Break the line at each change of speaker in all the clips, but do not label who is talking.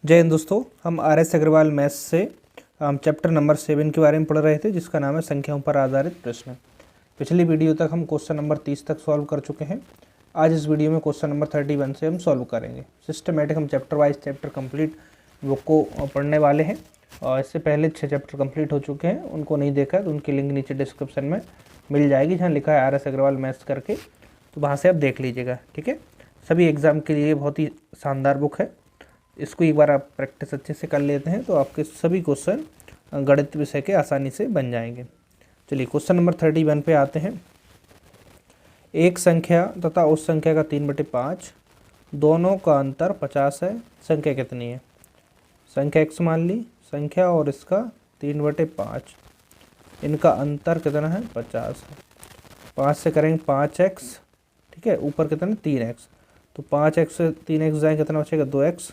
जय हिंद दोस्तों। हम RS अग्रवाल मैथ्स से हम चैप्टर नंबर 7 के बारे में पढ़ रहे थे, जिसका नाम है संख्याओं पर आधारित प्रश्न। पिछली वीडियो तक हम क्वेश्चन नंबर 30 तक सॉल्व कर चुके हैं। आज इस वीडियो में क्वेश्चन नंबर 31 से हम सॉल्व करेंगे। सिस्टमेटिक हम chapter wise chapter complete book को पढ़ने वाले हैं और इससे पहले 6 चैप्टर कंप्लीट हो चुके हैं। उनको नहीं देखा तो उनकी लिंक नीचे डिस्क्रिप्शन में मिल जाएगी, जहाँ लिखा है RS अग्रवाल मैथ्स करके, तो वहाँ से आप देख लीजिएगा। ठीक है, सभी एग्ज़ाम के लिए बहुत ही शानदार बुक है। इसको एक बार आप प्रैक्टिस अच्छे से कर लेते हैं तो आपके सभी क्वेश्चन गणित विषय के आसानी से बन जाएंगे। चलिए क्वेश्चन नंबर 31 पे आते हैं। एक संख्या तथा उस संख्या का 3/5 दोनों का अंतर 50 है। संख्या कितनी है? संख्या x मान ली, संख्या और इसका 3/5, इनका अंतर कितना है? 50 है। 5 से करेंगे 5x, ठीक है, ऊपर कितना 3x, तो 5x से 3x जाएंगे कितना बचेगा? 2x,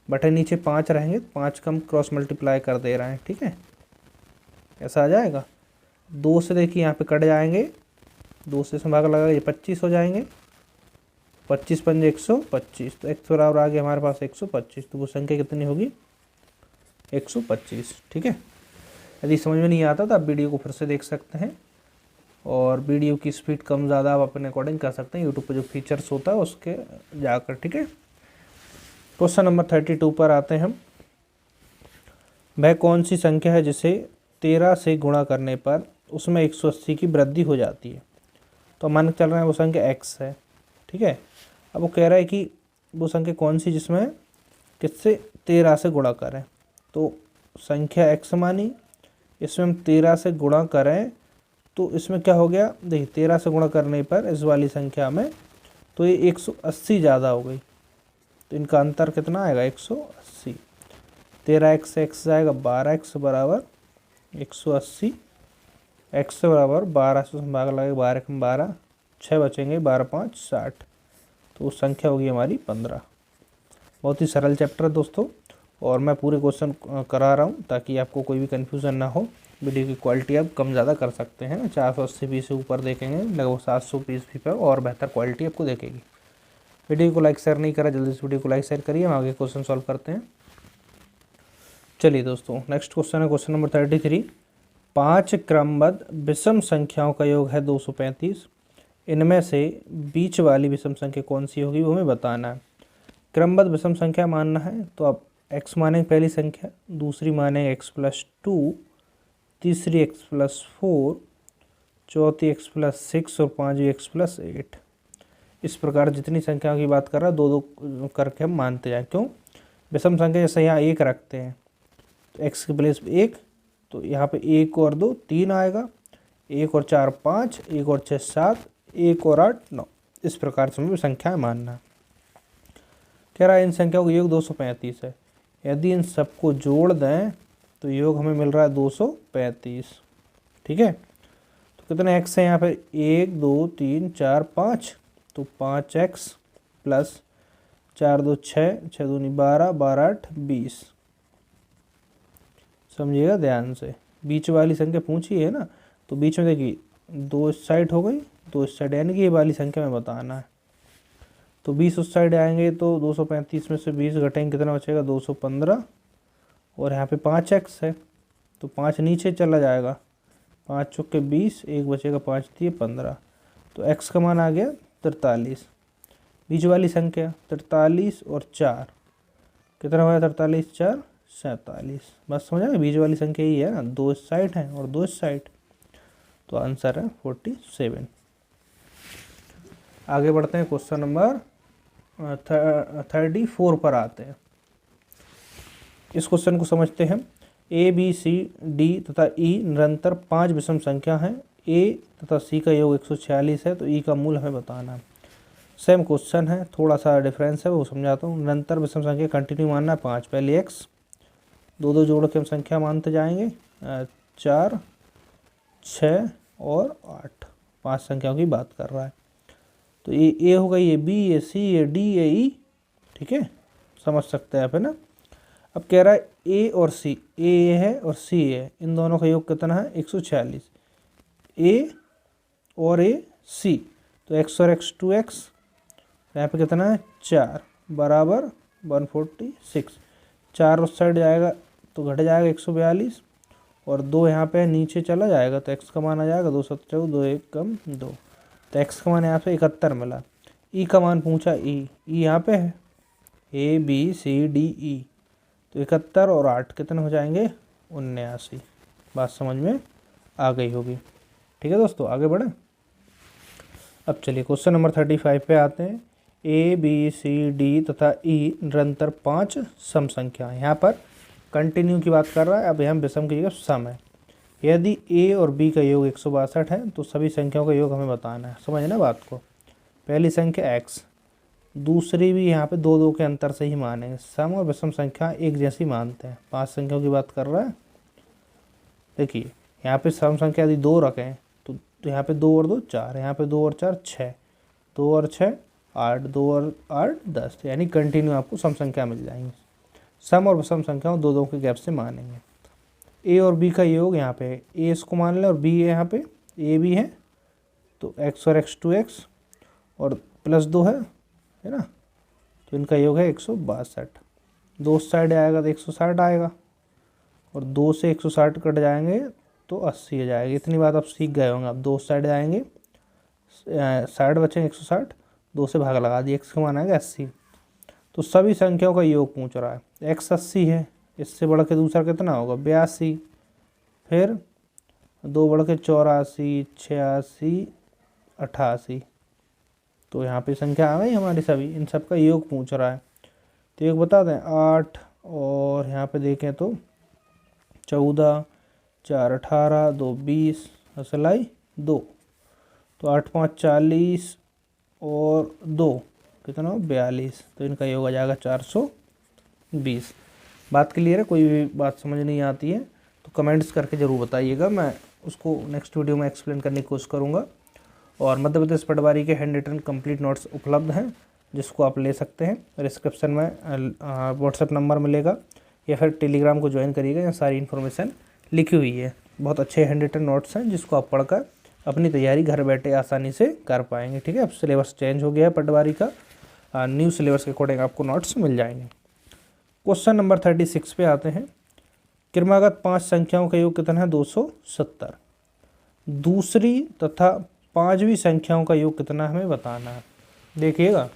बटे नीचे 5 रहेंगे, 5 का हम क्रॉस मल्टीप्लाई कर दे रहे हैं। ठीक है, ऐसा आ जाएगा। 2 से देखिए यहाँ पे कट जाएंगे, 2 से इसमें भाग लगा, ये 25 हो जाएंगे। 25 पंजे 125, तो x बराबर आ गया हमारे पास 125, तो वो संख्या कितनी होगी? 125। ठीक है, यदि समझ में नहीं आता तो आप वीडियो को फिर से देख सकते हैं और वीडियो की स्पीड कम ज़्यादा आप अपने अकॉर्डिंग कर सकते हैं, यूट्यूब पर जो फीचर्स होता है उसके जाकर। ठीक है, क्वेश्चन नंबर 32 पर आते हैं हम। वह कौन सी संख्या है जिसे 13 से गुणा करने पर उसमें 180 की वृद्धि हो जाती है? तो मान के चल रहे हैं वो संख्या x है। ठीक है, अब वो कह रहा है कि वो संख्या कौन सी जिसमें किससे 13 से गुणा करें। तो संख्या x मानी, इसमें हम 13 से गुणा करें तो इसमें क्या हो गया? देखिए 13 से गुणा करने पर इस वाली संख्या में तो ये 180 ज़्यादा हो गई, तो इनका अंतर कितना आएगा? 180। 13x से x जाएगा 12x बराबर 180, x बराबर 12 से भाग लगेगा, 12 कम 12, 6 बचेंगे, 12 5 60, तो उस संख्या होगी हमारी 15। बहुत ही सरल चैप्टर है दोस्तों, और मैं पूरे क्वेश्चन करा रहा हूँ ताकि आपको कोई भी कन्फ्यूज़न ना हो। वीडियो की क्वालिटी आप कम ज़्यादा कर सकते हैं, 480p से ऊपर देखेंगे, लगभग 720p पर और बेहतर क्वालिटी आपको देखेगी। वीडियो को लाइक शेयर नहीं करा, जल्दी से वीडियो को लाइक शेयर करिए। हम आगे क्वेश्चन सॉल्व करते हैं। चलिए दोस्तों, नेक्स्ट क्वेश्चन है क्वेश्चन नंबर 33। 5 क्रमबद्ध विषम संख्याओं का योग है 235। इनमें से बीच वाली विषम संख्या कौन सी होगी वो हमें बताना है। क्रमबद्ध विषम संख्या मानना है तो आप x मानेंगे पहली संख्या, दूसरी मानेंगे x+2, तीसरी x+4, चौथी x+6 और पाँचवीं x+8। इस प्रकार जितनी संख्याओं की बात कर रहा है दो दो करके हम मानते जाएं। क्यों? विषम संख्या जैसे यहाँ 1 रखते हैं तो x के प्लेस पे 1, तो यहाँ पे 1 और 2 3 आएगा, 1 और 4 5, 1 और 6 7, 1 और 8 9। इस प्रकार से हमें संख्या मानना। कह रहा है इन संख्याओं का योग 235 है। यदि इन सबको जोड़ दें तो योग हमें मिल रहा है 235। ठीक है, तो कितने x है यहाँ पे? 1 2 3 4 5, तो 5x प्लस 4 2 6, 6 2 12, 12 8 20। समझिएगा ध्यान से, बीच वाली संख्या पूछी है ना, तो बीच में देखिए 2 इस साइड हो गई, 2 इस साइड, यानी कि ये वाली संख्या में बताना है। तो 20 उस साइड आएंगे तो 235 में से 20 घटेंगे, कितना बचेगा? 215। और यहाँ पे 5x है तो 5 नीचे चला जाएगा, 5 चौके 20, 1 बचेगा, 5 दिए 15, तो x का मान आ गया 43। बीच वाली संख्या 43 और 4 कितना हुआ? 43 4 47। बस समझ आए, बीच वाली संख्या यही है ना, 2 इस साइड है और 2 इस साइड, तो आंसर है 47। आगे बढ़ते हैं, क्वेश्चन नंबर 34 पर आते हैं। इस क्वेश्चन को समझते हैं। A B C D तथा E निरंतर 5 विषम संख्या हैं। A तथा C का योग 146 है, तो E का मूल हमें बताना है। सेम क्वेश्चन है, थोड़ा सा डिफरेंस है, वो समझाता हूँ। निरंतर विषम संख्या कंटिन्यू मानना है 5, पहले x, दो दो जोड़ के हम संख्या मानते जाएंगे, 4 6 और 8, 5 संख्याओं की बात कर रहा है। तो ये A होगा, ये B, ये C, ये D, ये E। ठीक है, समझ सकते हैं आप, है ना। अब कह रहा है A और C, A है और C है, इन दोनों का योग कितना है? 146। A और A C, तो x और x 2x, यहाँ पे कितना है? 4 बराबर 146। 4 उस साइड जाएगा तो घट जाएगा 142, और 2 यहाँ पे नीचे चला जाएगा तो x का मान आ जाएगा 2 7 14, 2 1 कम 2, तो x का मान यहाँ पे 71 मिला। ई का मान पूछा, ई यहाँ पे है ABCDE, तो 71 और 8 कितने हो जाएंगे 79। बात समझ में आ गई होगी। ठीक है दोस्तों, आगे बढ़े। अब चलिए क्वेश्चन नंबर 35 पे आते हैं। ABCD तथा E निरंतर 5 सम संख्या। यहाँ पर कंटिन्यू की बात कर रहा है, अब यहाँ विषम की जगह सम है। यदि A और B का योग 162 है तो सभी संख्याओं का योग हमें बताना है। समझना बात को। पहली संख्या x, दूसरी भी यहाँ पे 2 2 के अंतर से ही मानेंगे। सम और विषम संख्या एक जैसी मानते हैं। 5 संख्याओं की बात कर रहा है। देखिए यहाँ पे सम संख्या यदि 2 रखें तो यहाँ पे 2 और 2 4, यहाँ पे 2 और 4 6, 2 और 6 8, 2 और 8 10, यानी कंटिन्यू आपको सम संख्या मिल जाएंगी। सम और विषम संख्याओं 2 2 के गैप से मानेंगे। ए और बी का योग यहाँ पे है, ए इसको मान लें और बी है, यहाँ पे ए भी है तो x और x 2x और +2 है ना, तो इनका योग है 162। 2 साइड आएगा तो 160 आएगा, और 2 से 160 कट जाएंगे तो 80 आ जाएगा। इतनी बात आप सीख गए होंगे। आप 2 साइड आएंगे, साइड बचेंगे 160, 2 से भाग लगा दिए, x का मान आएगा 80। तो सभी संख्याओं का योग पूछ रहा है। x 80 है, इससे बढ़ के दूसरा कितना होगा 82, फिर 2 बढ़ के 84 86 88, तो यहाँ पे संख्या आ गई हमारी सभी। इन सब का योग पूछ रहा है तो योग बता दें 8, और यहाँ पे देखें तो 14 4 18 2 20 असलाई 2, तो 8 5 40 और 2 कितना 42, तो इनका योग आ जाएगा 420। बात क्लियर है? कोई भी बात समझ नहीं आती है तो कमेंट्स करके ज़रूर बताइएगा, मैं उसको नेक्स्ट वीडियो में एक्सप्लेन करने की कोशिश करूँगा। और मध्य प्रदेश पटवारी के हैंड रिटन कंप्लीट नोट्स उपलब्ध हैं, जिसको आप ले सकते हैं। डिस्क्रिप्शन में व्हाट्सएप नंबर मिलेगा, या फिर टेलीग्राम को ज्वाइन करिएगा, यहाँ सारी इन्फॉर्मेशन लिखी हुई है। बहुत अच्छे हैंड रिटन नोट्स हैं जिसको आप पढ़कर अपनी तैयारी घर बैठे आसानी से कर पाएंगे। ठीक है, अब सिलेबस चेंज हो गया है पटवारी का, न्यू सिलेबस के अकॉर्डिंग आपको नोट्स मिल जाएंगे। क्वेश्चन नंबर 36 पे आते हैं। क्रमागत 5 संख्याओं का योग कितना है 270। दूसरी तथा 5वीं संख्याओं का योग कितना हमें बताना है। देखिएगा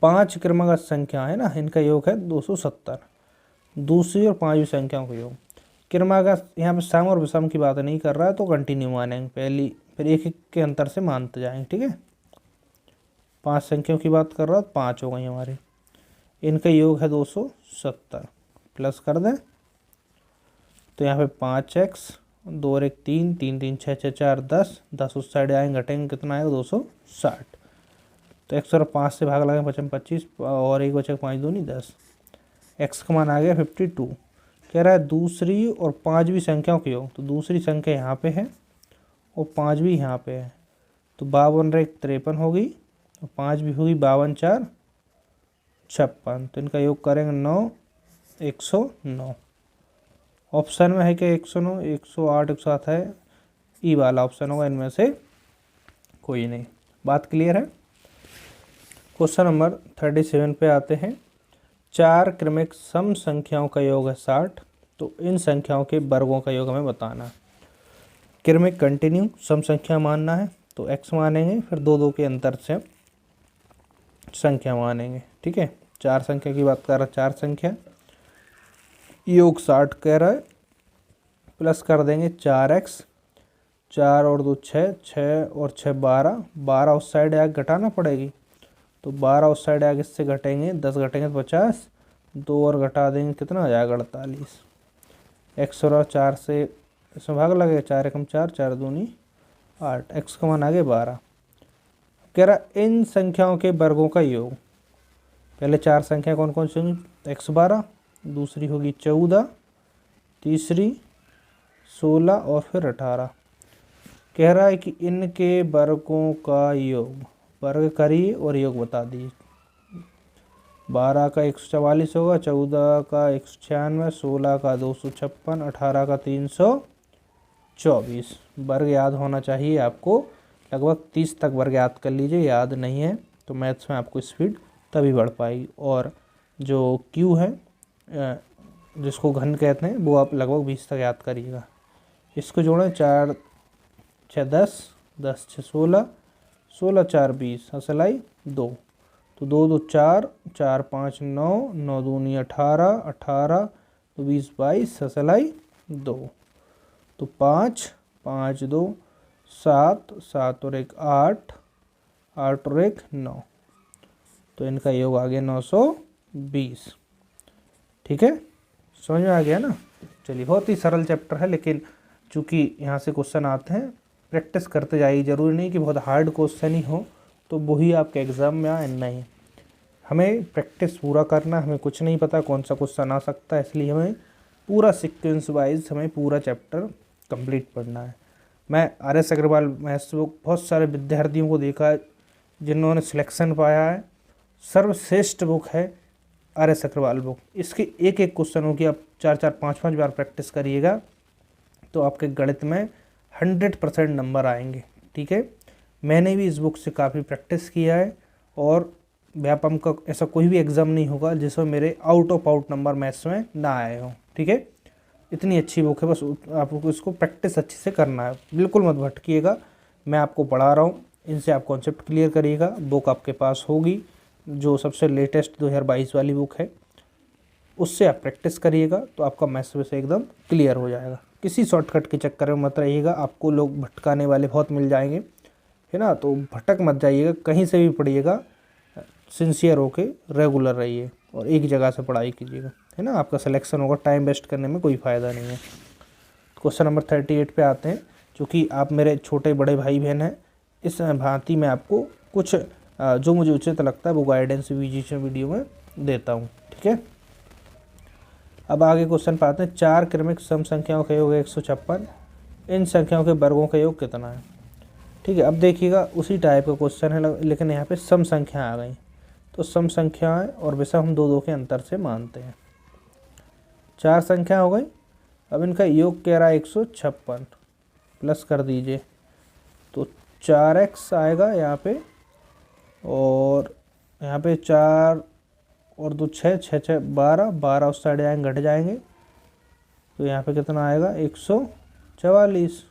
5 क्रमागत संख्या है ना, इनका योग है 270। दूसरी और 5वीं संख्याओं का योग। क्रमागत यहाँ पे सम और विषम की बात नहीं कर रहा है तो कंटिन्यू मानेंगे पहली, फिर एक एक के अंतर से मानते जाएंगे। ठीक है, 5 संख्याओं की बात कर रहा है, 5 हो गई हमारी। इनका योग है 270, प्लस कर दें तो यहाँ पे 5x 2 और 1 3 3 3 6 6 4 10 10 उस साइड आएंगे, घटेंगे कितना आएगा 260। तो x और 5 से भाग लगाएंगे 55 25 और 1 बचे 5 दूनी 10, x का मान आ गया 52। कह रहा है दूसरी और 5वीं संख्याओं के योग। तो दूसरी संख्या यहाँ पे है और 5वीं यहाँ पे है, तो 52 और 1 53 होगी, और 5 भी होगी 52 4 56, तो इनका योग करेंगे 9 109। ऑप्शन में है कि 109 108 107 है, ई वाला ऑप्शन होगा, इनमें से कोई नहीं। बात क्लियर है? क्वेश्चन नंबर 37 पे आते हैं। 4 क्रमिक सम संख्याओं का योग है 60, तो इन संख्याओं के वर्गों का योग हमें बताना है। क्रमिक कंटिन्यू सम संख्या मानना है तो x मानेंगे, फिर 2 2 के अंतर से संख्या मानेंगे। ठीक है, 4 संख्या की बात कर रहा है, 4 संख्या योग 60 कह रहा है, प्लस कर देंगे 4x, 4 और 2 6 6 और 6 12 12 उस साइड आगे घटाना पड़ेगी, तो 12 उस साइड आगे इससे घटेंगे 10 घटेंगे तो 50, 2 और घटा देंगे कितना आ जाएगा 48। x और 4 से इसमें भाग लगेगा, 4 एकम 4 4 दूनी 8, x का मान आ गया 12। कह रहा इन संख्याओं के वर्गों का योग। पहले 4 संख्या कौन कौन सी होंगी, x 12, दूसरी होगी 14, तीसरी 16 और फिर 18। कह रहा है कि इनके वर्गों का योग, वर्ग करिए और योग बता दीजिए। 12 का 144 होगा, 14 का 196, 16 का 256, 18 का 324। वर्ग याद होना चाहिए आपको, लगभग 30 तक वर्ग याद कर लीजिए। याद नहीं है तो मैथ्स में आपको स्पीड तभी बढ़ पाएगी। और जो क्यू है जिसको घन कहते हैं, वो आप लगभग 20 तक याद करिएगा। इसको जोड़ें, 4 6 10, 10 6 16, 16 4 20, हसलाई 2, तो 2 2 4, 4 5 9, 9 दूनी 18, 18 तो 20 22, हसलाई 2, तो 5 5 2 7, 7 और 1 8, 8 और 1 9, तो इनका योग आ गया 920। ठीक है, समझ में आ गया ना। चलिए, बहुत ही सरल चैप्टर है, लेकिन चूंकि यहाँ से क्वेश्चन आते हैं, प्रैक्टिस करते जाइए। ज़रूरी नहीं कि बहुत हार्ड क्वेश्चन ही हो तो वही आपके एग्ज़ाम में आए, नहीं, हमें प्रैक्टिस पूरा करना। हमें कुछ नहीं पता कौन सा क्वेश्चन आ सकता है, इसलिए हमें पूरा सीक्वेंस वाइज हमें पूरा चैप्टर कंप्लीट पढ़ना है। मैं RS अग्रवाल मैथ्स बुक बहुत सारे विद्यार्थियों को देखा है जिन्होंने सिलेक्शन पाया है। सर्वश्रेष्ठ बुक है RS अग्रवाल बुक। इसके एक एक क्वेश्चनों की आप 4 5 5 बार प्रैक्टिस करिएगा तो आपके गणित में 100% नंबर आएंगे। ठीक है, मैंने भी इस बुक से काफ़ी प्रैक्टिस किया है और व्यापम का ऐसा कोई भी एग्ज़ाम नहीं होगा जिसमें मेरे out of out number maths में ना आए हों। ठीक है, इतनी अच्छी बुक है, बस आपको इसको प्रैक्टिस अच्छे से करना है। बिल्कुल मत भटकिएगा, मैं आपको पढ़ा रहा हूँ, इनसे आप कॉन्सेप्ट क्लियर करिएगा। बुक आपके पास होगी, जो सबसे लेटेस्ट 2022 वाली बुक है, उससे आप प्रैक्टिस करिएगा तो आपका मैथ्स से एकदम क्लियर हो जाएगा। किसी शॉर्टकट के चक्कर में मत रहिएगा, आपको लोग भटकाने वाले बहुत मिल जाएंगे, है ना, तो भटक मत जाइएगा, कहीं से भी पढ़िएगा, सिंसियर होके रेगुलर रहिए और एक जगह से पढ़ाई कीजिएगा, है ना, आपका सिलेक्शन होगा। टाइम वेस्ट करने में कोई फ़ायदा नहीं है। क्वेश्चन नंबर 38 पे आते हैं। चूँकि आप मेरे छोटे बड़े भाई बहन हैं, इस भांति मैं आपको कुछ जो मुझे उचित लगता है वो गाइडेंस वीडियो में देता हूँ। ठीक है, अब आगे क्वेश्चन पे आते हैं। 4 क्रमिक सम संख्याओं का योग है 156, इन संख्याओं के वर्गों का योग कितना है। ठीक है, अब देखिएगा उसी टाइप का क्वेश्चन है, लेकिन यहाँ पे सम संख्या आ गई, तो सम संख्याएं और विषम हम 2 के अंतर से मानते हैं। 4 संख्या हो गई, अब इनका योग कह रहा है 156, प्लस कर दीजिए तो 4x आएगा यहाँ पे, और यहाँ पे 4 और 2 6, 6 6 12, 12 उस साइड जाएंगे, घट जाएंगे, तो यहाँ पे कितना आएगा 144।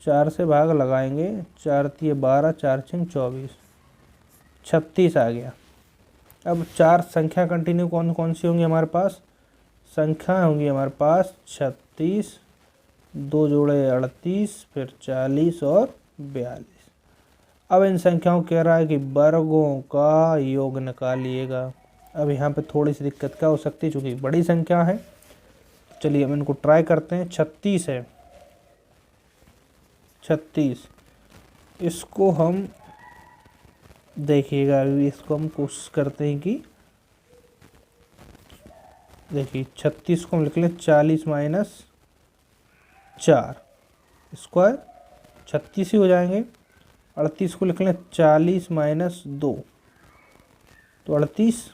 4 से भाग लगाएंगे, 4 3 12, 4 6 24, 36 आ गया। अब 4 संख्या कंटिन्यू कौन कौन सी होंगी हमारे पास, संख्या होंगी हमारे पास 36, 2 जोड़े 38, फिर 40 और 42। अब इन संख्याओं कह रहा है कि वर्गों का योग निकालिएगा। अब यहाँ पे थोड़ी सी दिक्कत क्या हो सकती है, चूँकि बड़ी संख्या है। चलिए हम इनको ट्राई करते हैं। 36 है, 36, इसको हम देखिएगा, अभी इसको हम कोशिश करते हैं कि देखिए 36 को हम लिख लें 40 माइनस 4 स्क्वायर, 36 ही हो जाएंगे। 38 को लिख लें 40 माइनस 2, तो 38।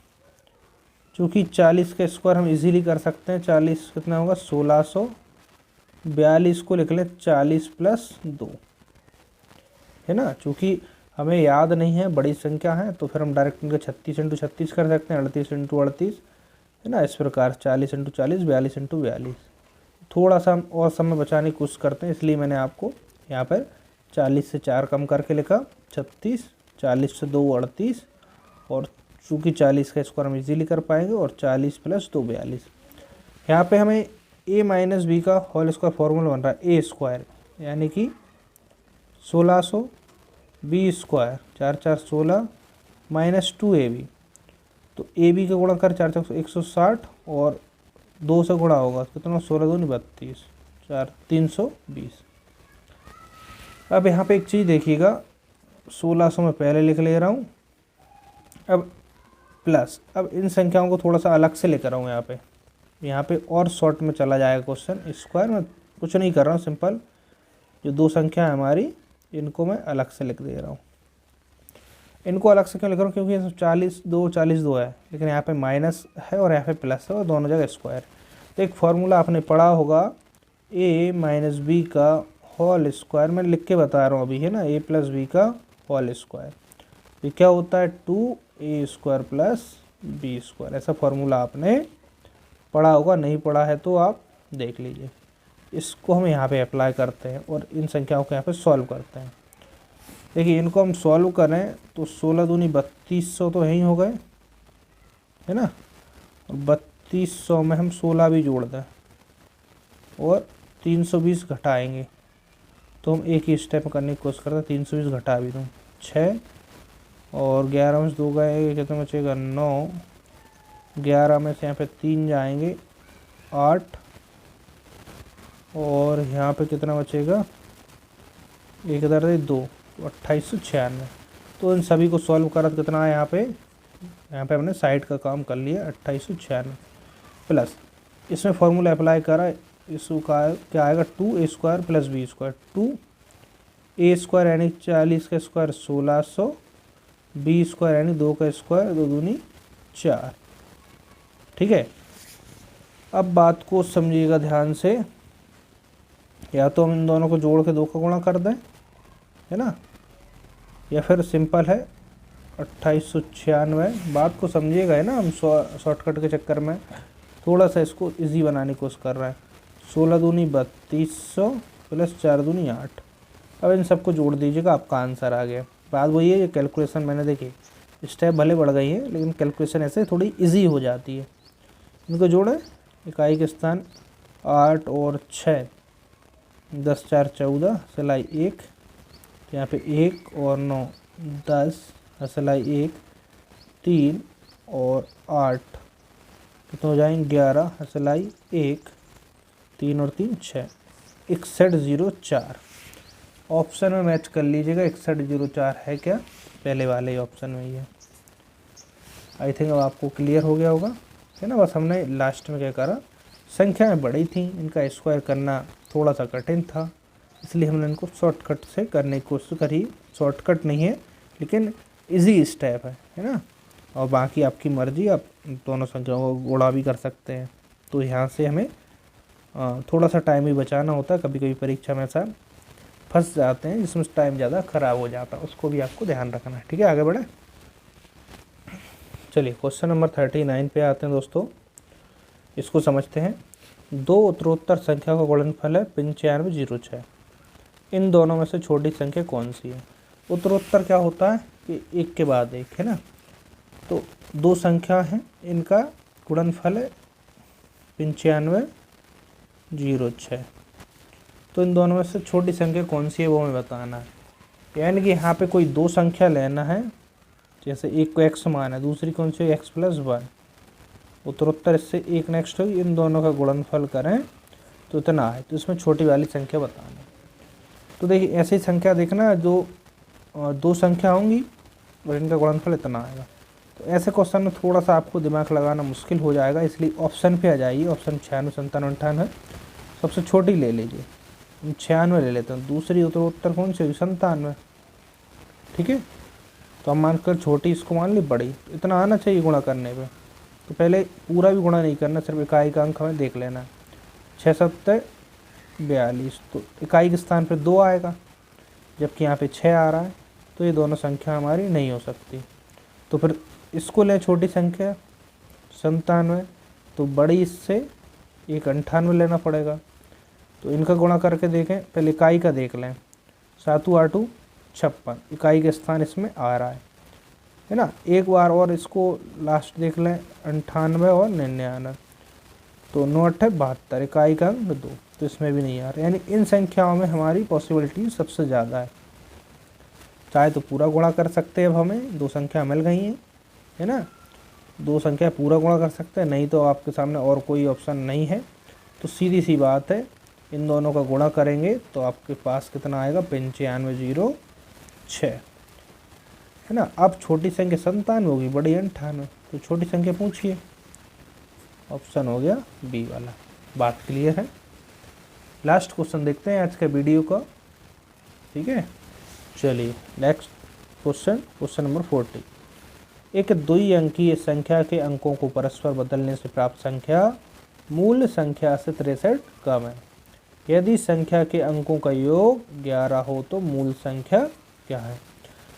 चूँकि 40 का स्क्वायर हम इजीली कर सकते हैं, 40 कितना होगा 1600। 42 को लिख लें 40 प्लस 2, है ना। चूँकि हमें याद नहीं है, बड़ी संख्या है, तो फिर हम डायरेक्ट इनका 36 × 36 कर सकते हैं, 38 × 38, है ना। इस प्रकार 40 × 40, 42 × 42। थोड़ा सा हम और समय बचाने की कोशिश करते हैं, इसलिए मैंने आपको यहाँ पर 40 से 4 कम करके लिखा 36, 40 से 2 38, और चूँकि 40 का स्क्वायर हम इजीली कर पाएंगे, और 40 प्लस 2 42। यहाँ पे हमें a माइनस बी का होल स्क्वायर फॉर्मूला बन रहा है a स्क्वायर, यानी कि 1600 b स्क्वायर 4 4 16 माइनस 2ab, तो ab का गुणा कर 4 4 160, और 2 से गुणा होगा कितना 16 2 32, 4 320। अब यहाँ पे एक चीज़ देखिएगा, 1600 में पहले लिख ले रहा हूँ, अब प्लस, अब इन संख्याओं को थोड़ा सा अलग से लेकर आऊँ यहाँ पे और शॉर्ट में चला जाएगा क्वेश्चन। स्क्वायर में कुछ नहीं कर रहा हूँ, सिंपल जो 2 संख्या है हमारी, इनको मैं अलग से लिख दे रहा हूँ। इनको अलग से क्यों लिख रहा हूँ, क्योंकि 42 है, लेकिन यहाँ पे माइनस है और यहाँ पे प्लस है, और दोनों जगह स्क्वायर। तो एक फार्मूला आपने पढ़ा होगा, a माइनस बी का होल स्क्वायर, मैं लिख के बता रहा हूँ अभी, है ना, a प्लस बी का होल स्क्वायर, ये क्या होता है 2a square plus B square. ऐसा फार्मूला आपने पढ़ा होगा, नहीं पढ़ा है तो आप देख लीजिए। इसको हम यहाँ पे अप्लाई करते हैं और इन संख्याओं को यहाँ पे सॉल्व करते हैं। देखिए इनको हम सॉल्व करें तो 16 दूनी 3200 तो यही हो गए, है ना, और 3200 में हम 16 भी जोड़ दें और 320 घटाएंगे तो हम एक ही स्टेप करने की कोशिश करते हैं। 320 घटा भी दूँ 6 और 11 में से 2 गए, कितना बचेगा 9, 11 में से यहाँ पे 3 जाएंगे 8 और यहाँ पे कितना बचेगा, एक इधर से 2, 2896। तो इन सभी को सॉल्व करा तो कितना है, यहाँ पे हमने साइड का काम कर लिया 2896 प्लस इसमें फॉर्मूला अप्लाई करा, इसका क्या आएगा 2a² + b², 2a² यानी 40 का स्क्वायर 1600, b² यानी 2 का स्क्वायर 2 दूनी 4। ठीक है, अब बात को समझिएगा ध्यान से, या तो हम इन दोनों को जोड़ के 2 का गुणा कर दें, है ना, या फिर सिंपल है 2896। बात को समझिएगा, है ना, हम शॉर्टकट के चक्कर में थोड़ा सा इसको इजी बनाने की कोशिश कर रहे हैं। 16 दूनी 3200 प्लस 4 दूनी 8। अब इन सबको जोड़ दीजिएगा, आपका आंसर आ गया। बात वही है, ये कैलकुलेशन मैंने देखी स्टेप भले बढ़ गई है लेकिन कैलकुलेशन ऐसे थोड़ी इजी हो जाती है। इनको जोड़े, इकाई के स्थान 8 और 6, 10 4 14, सिलाई 1, यहाँ पे 1 और 9 10, सिलाई 1, 3 और 8 कितने हो जाएंगे 11, सिलाई 1, 3 और 3 6, 6104। ऑप्शन में मैच कर लीजिएगा, 6104 है क्या, पहले वाले ही ऑप्शन में ही है। आई थिंक अब आपको क्लियर हो गया होगा, है ना। बस हमने लास्ट में क्या करा, संख्याएं बड़ी थी, इनका स्क्वायर करना थोड़ा सा कठिन था, इसलिए हमने इनको शॉर्टकट से करने की कोशिश करी। शॉर्टकट नहीं है लेकिन इजी स्टेप है ना। और बाकी आपकी मर्जी, आप दोनों संख्याओं को गुणा भी कर सकते हैं। तो यहाँ से हमें थोड़ा सा टाइम भी बचाना होता है, कभी कभी परीक्षा में ऐसा फंस जाते हैं जिसमें टाइम ज़्यादा ख़राब हो जाता है, उसको भी आपको ध्यान रखना है। ठीक है, आगे बढ़े, चलिए क्वेश्चन नंबर 39 पे आते हैं दोस्तों। इसको समझते हैं। 2 उत्तरोत्तर संख्या का गुणनफल है 9506। इन दोनों में से छोटी संख्या कौन सी है। उत्तरोत्तर क्या होता है कि एक के बाद एक, है ना। तो 2 संख्या हैं, इनका गुणनफल है 9506। तो इन दोनों में से छोटी संख्या कौन सी है वो हमें बताना है। यानी कि यहाँ पे कोई 2 संख्या लेना है, जैसे एक को x मान है, दूसरी कौन सी x + 1। उत्तरोत्तर इससे एक नेक्स्ट होगी, इन दोनों का गुणनफल करें तो इतना है। तो इसमें छोटी वाली संख्या बताना। तो देखिए ऐसी संख्या देखना जो 2 संख्या होंगी और इनका गुणनफल इतना आएगा। तो ऐसे क्वेश्चन में थोड़ा सा आपको दिमाग लगाना मुश्किल हो जाएगा, इसलिए ऑप्शन पे आ जाइए। ऑप्शन 96 97 98, सबसे छोटी ले लीजिए, 96 ले लेते हैं। दूसरी उत्तरोत्तर कौन सी, 97। ठीक है, तो हम मानकर छोटी इसको मान ली, बड़ी इतना आना चाहिए गुणा करने पे। तो पहले पूरा भी गुणा नहीं करना, सिर्फ इकाई का अंक हमें देख लेना है। 6 7 42, तो इकाई के स्थान पे 2 आएगा, जबकि यहाँ पे 6 आ रहा है, तो ये दोनों संख्या हमारी नहीं हो सकती। तो फिर इसको लें छोटी संख्या 97, तो बड़ी इससे एक 98 लेना पड़ेगा। तो इनका गुणा करके देखें, पहले इकाई का देख लें। 7 8 56, इकाई के स्थान इसमें आ रहा है ना। एक बार और इसको लास्ट देख लें, 98 और 99, तो 9 8 72, इकाई का अंक 2, तो इसमें भी नहीं आ रहा। यानी इन संख्याओं में हमारी पॉसिबिलिटी सबसे ज़्यादा है। चाहे तो पूरा गुणा कर सकते हैं, अब हमें 2 संख्या मिल गई हैं, है ना, 2 संख्या पूरा गुणा कर सकते हैं, नहीं तो आपके सामने और कोई ऑप्शन नहीं है। तो सीधी सी बात है, इन दोनों का गुणा करेंगे तो आपके पास कितना आएगा, 9506, है ना। अब छोटी संख्या 97 होगी, बड़ी 98, तो छोटी संख्या पूछिए। ऑप्शन हो गया बी वाला। बात क्लियर है। लास्ट क्वेश्चन देखते हैं आज के वीडियो का। ठीक है, चलिए नेक्स्ट क्वेश्चन, क्वेश्चन नंबर 40। एक द्विअंकीय संख्या के अंकों को परस्पर बदलने से प्राप्त संख्या मूल संख्या से 63 कम है। यदि संख्या के अंकों का योग 11 हो तो मूल संख्या क्या है।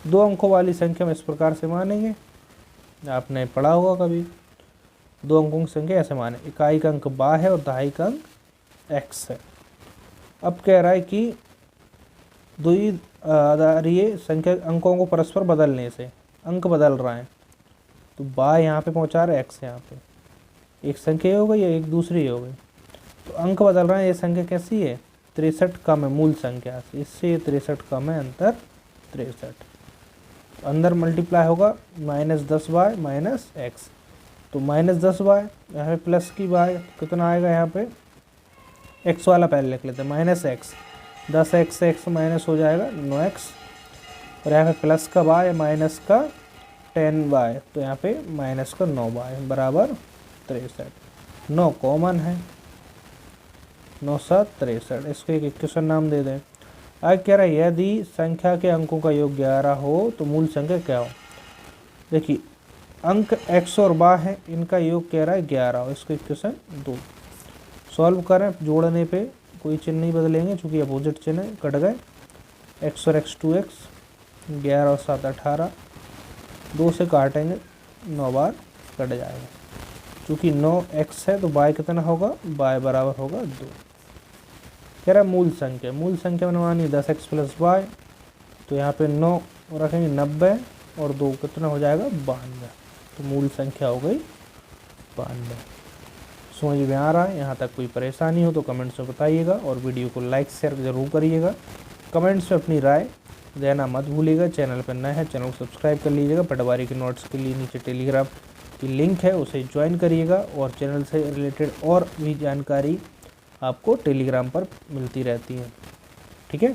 2 अंकों वाली संख्या में इस प्रकार से मानेंगे, आपने पढ़ा होगा कभी। दो अंकों की संख्या ऐसे माने, इकाई का अंक बा है और दहाई का अंक एक्स है। अब कह रहा है कि द्विआधारीय संख्या अंकों को परस्पर बदलने से अंक बदल रहा है, तो बा यहाँ पे पहुँचा रहा है, एक्स यहाँ पे, एक संख्या हो गई या एक दूसरी हो गई, तो अंक बदल रहा है। ये संख्या कैसी है, 63 कम है मूल संख्या से, इससे 63 कम है, अंतर 63। अंदर मल्टीप्लाई होगा -10y माइनस एक्स, तो -10y यहाँ पे प्लस की y कितना आएगा, यहाँ पे x वाला पहले लिख लेते हैं, माइनस एक्स, 10x से x माइनस हो जाएगा 9x, और यहाँ पे प्लस का y माइनस का 10y, तो यहाँ पे माइनस का 9y बराबर 63। 9 कॉमन है, 9 7 63, इसको एक इक्वेशन नाम दे दें। आगे कह रहा है यदि संख्या के अंकों का योग 11 हो तो मूल संख्या क्या हो। देखिए अंक x और बा है, इनका योग कह रहा है 11 हो, इसको इक्वेशन 2 सॉल्व करें। जोड़ने पे कोई चिन्ह नहीं बदलेंगे चूँकि अपोजिट चिन्ह है, कट गए, x और x 2x, 11 और 7 18, 2 से काटेंगे 9 बार कट जाएगा। चूँकि 9x है तो y कितना होगा, y बराबर होगा 2। कह रहा है मूल संख्या, मूल संख्या बनवानी 10x प्लस y, तो यहाँ पे 9 रखेंगे 90 और 2 कितना हो जाएगा 92, तो मूल संख्या हो गई 92। समझ में आ रहा है। यहाँ तक कोई परेशानी हो तो कमेंट्स में बताइएगा और वीडियो को लाइक शेयर ज़रूर करिएगा। कमेंट्स में अपनी राय देना मत भूलिएगा। चैनल पर नए हैं चैनल को सब्सक्राइब कर लीजिएगा। पटवारी के नोट्स के लिए नीचे टेलीग्राम की लिंक है, उसे ज्वाइन करिएगा और चैनल से रिलेटेड और भी जानकारी आपको टेलीग्राम पर मिलती रहती है। ठीक है,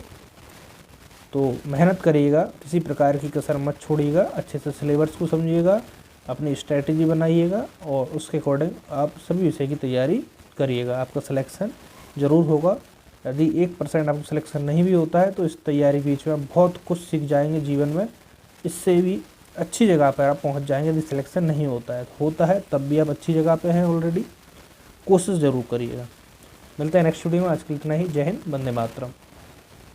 तो मेहनत करिएगा, किसी प्रकार की कसर मत छोड़िएगा, अच्छे से सिलेबस को समझिएगा, अपनी स्ट्रैटेजी बनाइएगा और उसके अकॉर्डिंग आप सभी विषय की तैयारी करिएगा। आपका सिलेक्शन ज़रूर होगा। यदि 1% आपका सिलेक्शन नहीं भी होता है तो इस तैयारी के बीच में आप बहुत कुछ सीख जाएंगे जीवन में, इससे भी अच्छी जगह पर आप पहुंच जाएंगे। यदि सिलेक्शन नहीं होता है तब भी आप अच्छी जगह पे हैं ऑलरेडी, कोशिश ज़रूर करिएगा। मिलते हैं नेक्स्ट वीडियो में, आज के लिए इतना ही। जय हिंद, वंदे मातरम।